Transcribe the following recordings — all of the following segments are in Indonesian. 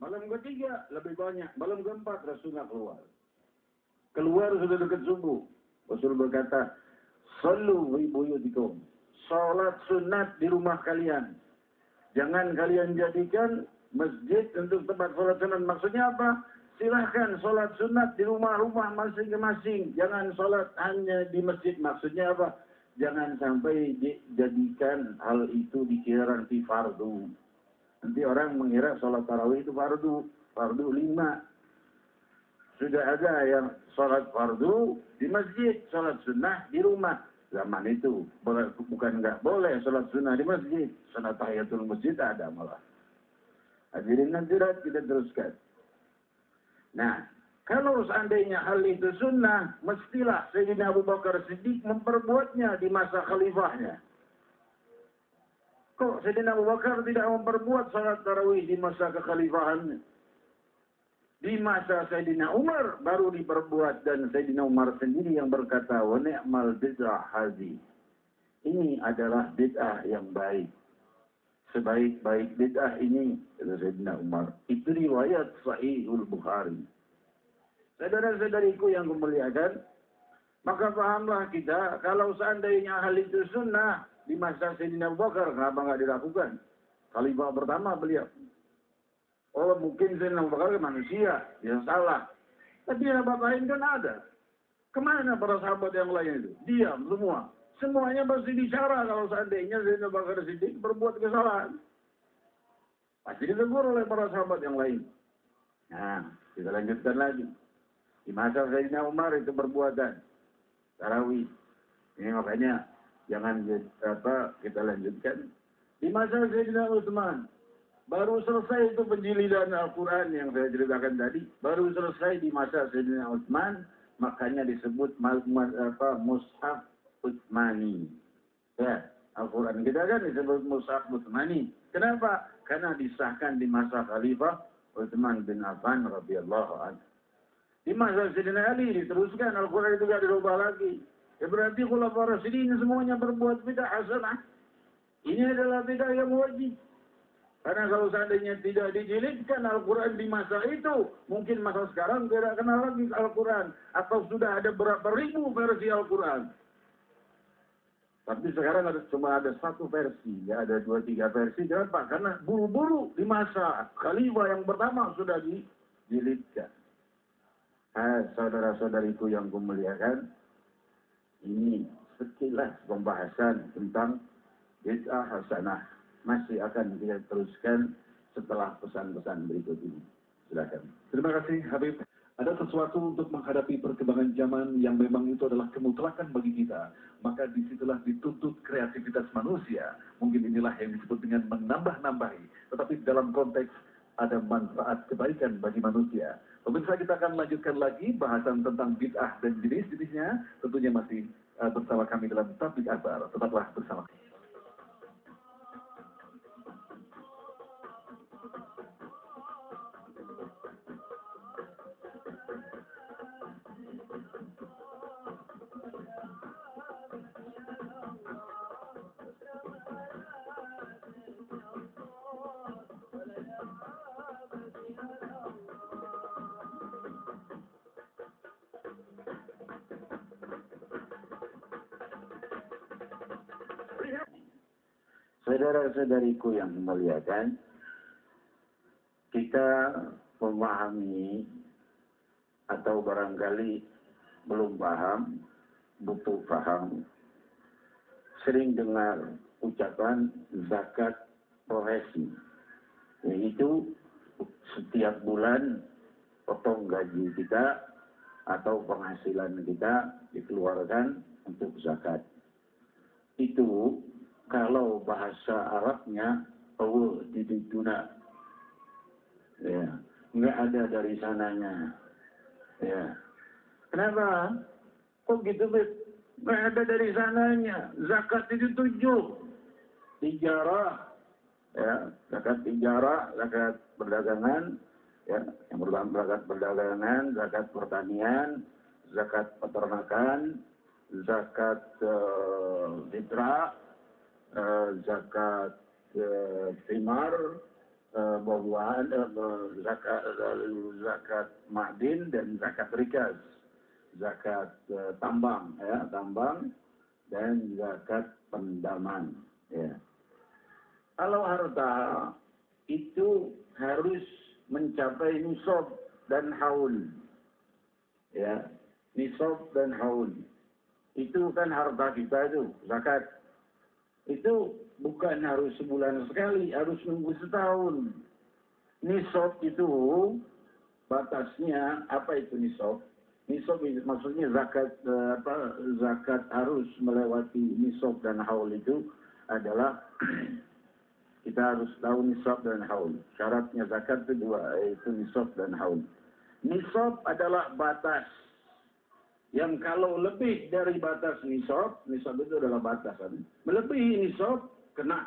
Malam ketiga lebih banyak. Malam keempat Rasulullah keluar. Keluar sudah dekat subuh. Rasul berkata, "Sallu fi buyutikum." Salat sunat di rumah kalian. Jangan kalian jadikan masjid untuk tempat salat sunat. Maksudnya apa? Silahkan salat sunat di rumah-rumah masing-masing. Jangan salat hanya di masjid. Maksudnya apa? Jangan sampai dijadikan hal itu dikira nanti fardu. Nanti orang mengira salat tarawih itu fardu 5. Sudah ada yang salat fardu di masjid, salat sunnah di rumah. Zaman itu bukan nggak boleh salat sunnah di masjid, salat tahiyatul masjid ada malah. Hadirin hadirat kita teruskan. Nah, kalau seandainya hal itu sunnah, mestilah Sayyidina Abu Bakar Siddiq memperbuatnya di masa khalifahnya. Kok Sayyidina Abu Bakar tidak memperbuat salat tarawih di masa kekhalifahannya? Di masa Sayyidina Umar baru diperbuat, dan Sayyidina Umar sendiri yang berkata, "Wa ni'mal bid'ah hadhi." Ini adalah bid'ah yang baik. Sebaik-baik bid'ah ini, kata Sayyidina Umar. Itu riwayat Sahihul Bukhari. Saudara-saudariku yang kumuliakan, maka pahamlah kita, kalau seandainya hal itu sunnah di masa Sayyidina Abu Bakar, kenapa nggak dilakukan? Khalifah pertama beliau. Oh, mungkin Sayyidina Abu Bakar manusia, yang salah. Tapi yang lain kan ada. Kemana para sahabat yang lain itu? Diam semua. Semuanya pasti bicara kalau seandainya Sayyidina Abu Bakar Siddiq berbuat kesalahan. Pasti ditegur oleh para sahabat yang lain. Nah, kita lanjutkan lagi. Di masa Sayyidina Umar itu perbuatan tarawih. Ini makanya jangan kita lanjutkan. Di masa Sayyidina Utsman, baru selesai itu penjilidan Al-Quran yang saya ceritakan tadi. Baru selesai di masa Sayyidina Utsman, makanya disebut Mushaf Utsmani. Ya, Al-Quran kita kan disebut Mushaf Utsmani. Kenapa? Karena disahkan di masa Khalifah Utsman bin Affan radhiyallahu anhu. Di masa Sayyidina Ali diteruskan, Al-Quran itu tidak dirubah lagi. Ya berarti Khulafaur Rasyidin semuanya berbuat bid'ah hasanah. Ini adalah bid'ah yang wajib. Karena kalau seandainya tidak dijilidkan Al-Quran di masa itu, mungkin masa sekarang tidak kenal lagi Al-Quran. Atau sudah ada berapa ribu versi Al-Quran. Tapi sekarang cuma ada 1 versi, ya ada 2-3 versi. Kenapa? Karena buru-buru di masa Khalifah yang pertama sudah dijilidkan. Saudara-saudariku yang kumuliakan, ini sekilas pembahasan tentang bid'ah hasanah. Masih akan kita teruskan setelah pesan-pesan berikut ini. Silakan. Terima kasih Habib. Ada sesuatu untuk menghadapi perkembangan zaman yang memang itu adalah kemutlakan bagi kita. Maka disitulah dituntut kreativitas manusia. Mungkin inilah yang disebut dengan menambah-nambahi. Tetapi dalam konteks ada manfaat kebaikan bagi manusia. Pemirsa, kita akan lanjutkan lagi bahasan tentang bid'ah dan jenis-jenisnya. Tentunya masih bersama kami dalam Tablik Akbar. Tetaplah bersama kami. Saudara-saudariku yang memuliakan, kita memahami atau barangkali belum paham, butuh paham. Sering dengar ucapan zakat profesi, yaitu setiap bulan potong gaji kita atau penghasilan kita dikeluarkan untuk zakat. Itu kalau bahasa Arabnya diduna, ya, nggak ada dari sananya, ya. Kenapa? Kok gitu, Bet? Nggak ada dari sananya. Zakat itu 7. Tijarah, ya, zakat tijarah, zakat perdagangan, ya, yang pertama zakat perdagangan, zakat pertanian, zakat peternakan, zakat fitrah, zakat timar, buah-buahan, zakat ma'din dan zakat rikas, zakat tambang, ya, tambang dan zakat pendaman. Ya. Kalau harta itu harus mencapai nisab dan haul, ya, nisab dan haul. Itu kan harta kita itu, zakat. Itu bukan harus sebulan sekali, harus nunggu setahun. Nisab itu batasnya, apa itu nisab? Nisab maksudnya zakat, zakat harus melewati nisab dan haul itu adalah kita harus tahu nisab dan haul. Syaratnya zakat itu dua, yaitu nisab dan haul. Nisab adalah batas yang kalau lebih dari batas nisab, nisab itu adalah batasan. Melebihi nisab, kena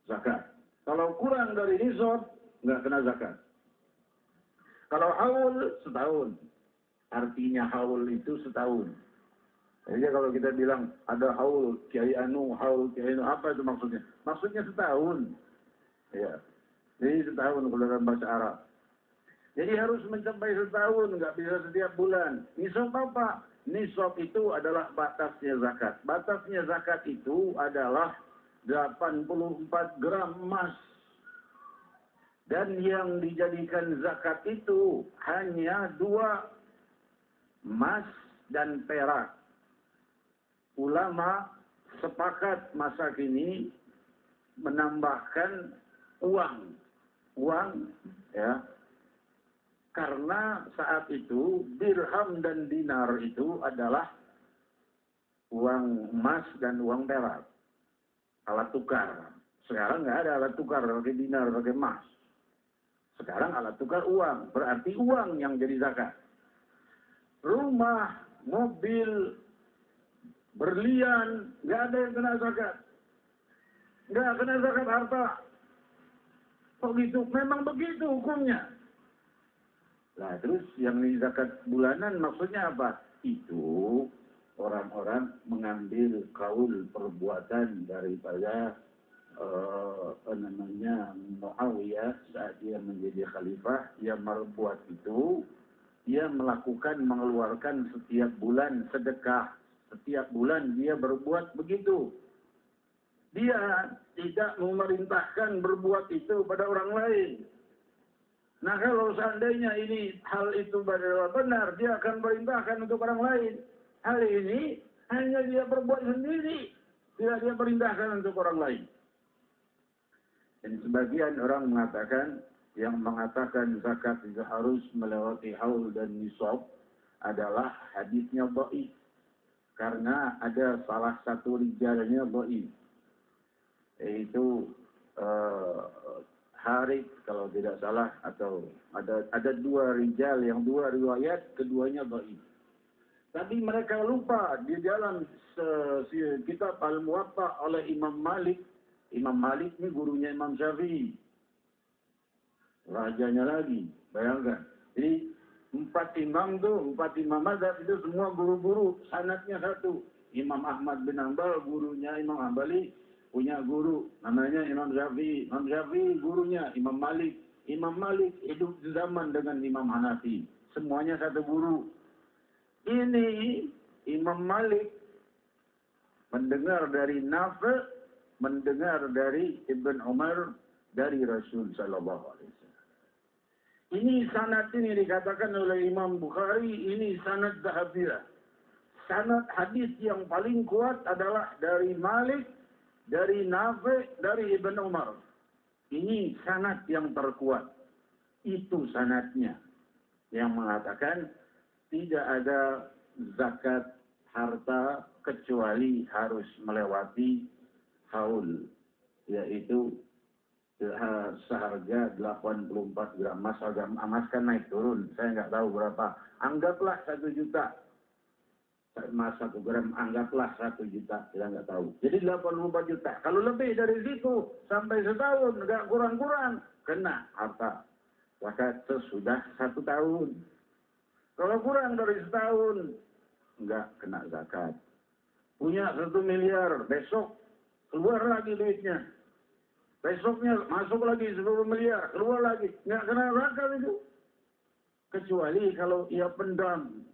zakat. Kalau kurang dari nisab, nggak kena zakat. Kalau haul, setahun. Artinya haul itu setahun. Jadi kalau kita bilang ada haul, Kiai Anu, haul, Kiai Anu, apa itu maksudnya? Maksudnya setahun. Ya. Jadi setahun kalau dalam bahasa Arab. Jadi harus mencapai setahun, nggak bisa setiap bulan. Nisab apa? Nisab itu adalah batasnya zakat. Batasnya zakat itu adalah 84 gram emas. Dan yang dijadikan zakat itu hanya 2, emas dan perak. Ulama sepakat masa kini menambahkan uang, ya. Karena saat itu dirham dan dinar itu adalah uang emas dan uang perak, alat tukar. Sekarang nggak ada alat tukar pakai dinar, pakai emas. Sekarang alat tukar uang, berarti uang yang jadi zakat. Rumah, mobil, berlian, nggak ada yang kena zakat. Nggak kena zakat harta. Kok gitu? Memang begitu hukumnya. Nah, terus yang ini zakat bulanan maksudnya apa? Itu orang-orang mengambil kaul perbuatan daripada Muawiyah saat dia menjadi khalifah. Dia berbuat itu, dia melakukan mengeluarkan setiap bulan sedekah. Setiap bulan dia berbuat begitu. Dia tidak memerintahkan berbuat itu pada orang lain. Nah, kalau seandainya ini hal itu benar, dia akan perintahkan untuk orang lain. Hal ini hanya dia berbuat sendiri, tidak dia perintahkan untuk orang lain. Dan sebagian orang mengatakan, yang mengatakan zakat itu harus melewati haul dan nisab adalah hadisnya dhaif. Karena ada salah satu rijalnya dhaif. Yaitu Harith kalau tidak salah, atau ada 2 rijal yang 2 riwayat, keduanya dhaif. Tapi mereka lupa di dalam kitab Al-Muwatta oleh Imam Malik. Imam Malik ini gurunya Imam Syafi'i. Rajanya lagi, bayangkan. Jadi 4 imam mazhab itu semua guru-guru, sanadnya satu. Imam Ahmad bin Hanbal gurunya Imam Hambali, punya guru namanya Imam Syafi'i. Imam Syafi'i gurunya Imam Malik. Imam Malik hidup di zaman dengan Imam Hanafi. Semuanya satu guru. Ini Imam Malik mendengar dari Nafi', mendengar dari Ibn Umar, dari Rasul sallallahu alaihi wasallam. Ini sanad ini dikatakan oleh Imam Bukhari, ini sanad Zahabiyah. Sanad hadis yang paling kuat adalah dari Malik, dari Nafi', dari Ibn Umar. Ini sanad yang terkuat. Itu sanadnya yang mengatakan tidak ada zakat harta kecuali harus melewati haul, yaitu seharga 84 gram emas. Harga emas kan naik turun, saya nggak tahu berapa. Anggaplah 1 juta. Emas 1 gram, anggaplah 1 juta, kita nggak tahu. Jadi 84 juta. Kalau lebih dari situ, sampai setahun, nggak kurang-kurang, kena harta zakat sesudah 1 tahun. Kalau kurang dari setahun, nggak kena zakat. Punya 1 miliar, besok keluar lagi duitnya. Besoknya masuk lagi 10 miliar, keluar lagi. Nggak kena zakat itu. Kecuali kalau ia pendam.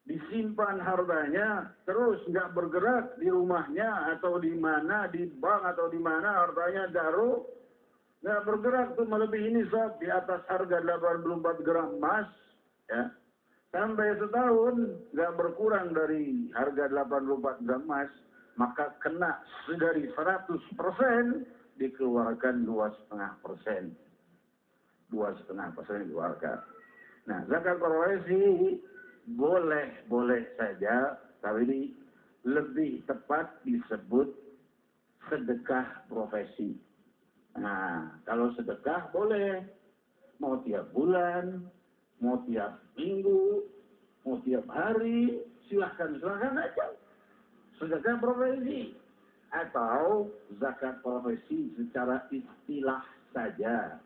Disimpan hartanya, terus nggak bergerak di rumahnya atau di mana, di bank atau di mana hartanya taruh. Nggak bergerak tuh melebihi nisab di atas harga 84 gram emas. Ya. Sampai setahun nggak berkurang dari harga 84 gram emas. Maka kena dari 100% dikeluarkan 2,5%. 2,5% dikeluarkan. Nah, zakat profesi boleh saja, tapi ini lebih tepat disebut sedekah profesi. Nah, kalau sedekah boleh, mau tiap bulan, mau tiap minggu, mau tiap hari, silahkan aja. Sedekah profesi. Atau zakat profesi secara istilah saja.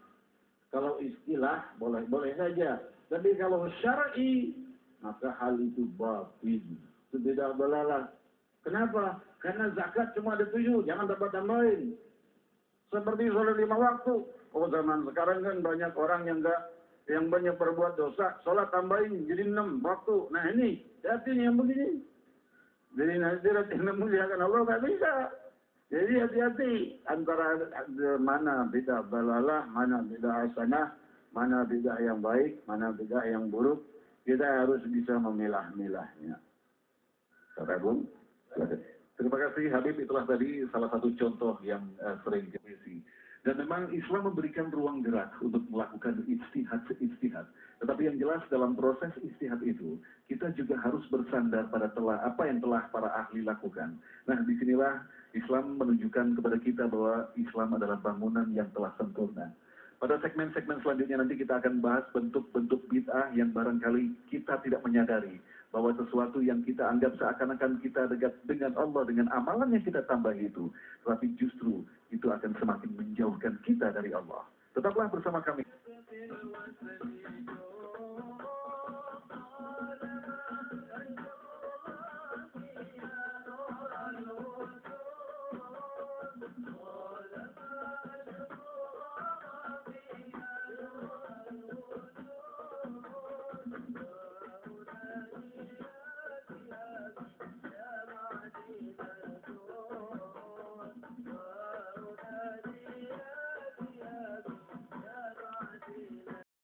Kalau istilah boleh saja. Tapi kalau syar'i, maka hal itu batil. Itu tidak belalah. Kenapa? Karena zakat cuma ada 7, jangan dapat tambahin. Seperti sholat 5 waktu. Oh, zaman sekarang kan banyak orang yang banyak berbuat dosa, sholat tambahin jadi 6 waktu. Nah ini, hati yang begini. Jadi nanti tidak memuliakan Allah, nggak bisa. Jadi hati-hati antara mana bidah balalah, mana bidah hasanah, mana bidah yang baik, mana bidah yang buruk. Kita harus bisa memilah-milahnya. Kata Bung, Terima kasih Habib, itulah tadi salah satu contoh yang sering kita isi. Dan memang Islam memberikan ruang gerak untuk melakukan istihad. Tetapi yang jelas dalam proses istihad itu, kita juga harus bersandar pada apa yang telah para ahli lakukan. Nah, disinilah Islam menunjukkan kepada kita bahwa Islam adalah bangunan yang telah sempurna. Pada segmen-segmen selanjutnya nanti kita akan bahas bentuk-bentuk bid'ah yang barangkali kita tidak menyadari bahwa sesuatu yang kita anggap seakan-akan kita dekat dengan Allah dengan amalan yang kita tambah itu, tetapi justru itu akan semakin menjauhkan kita dari Allah. Tetaplah bersama kami.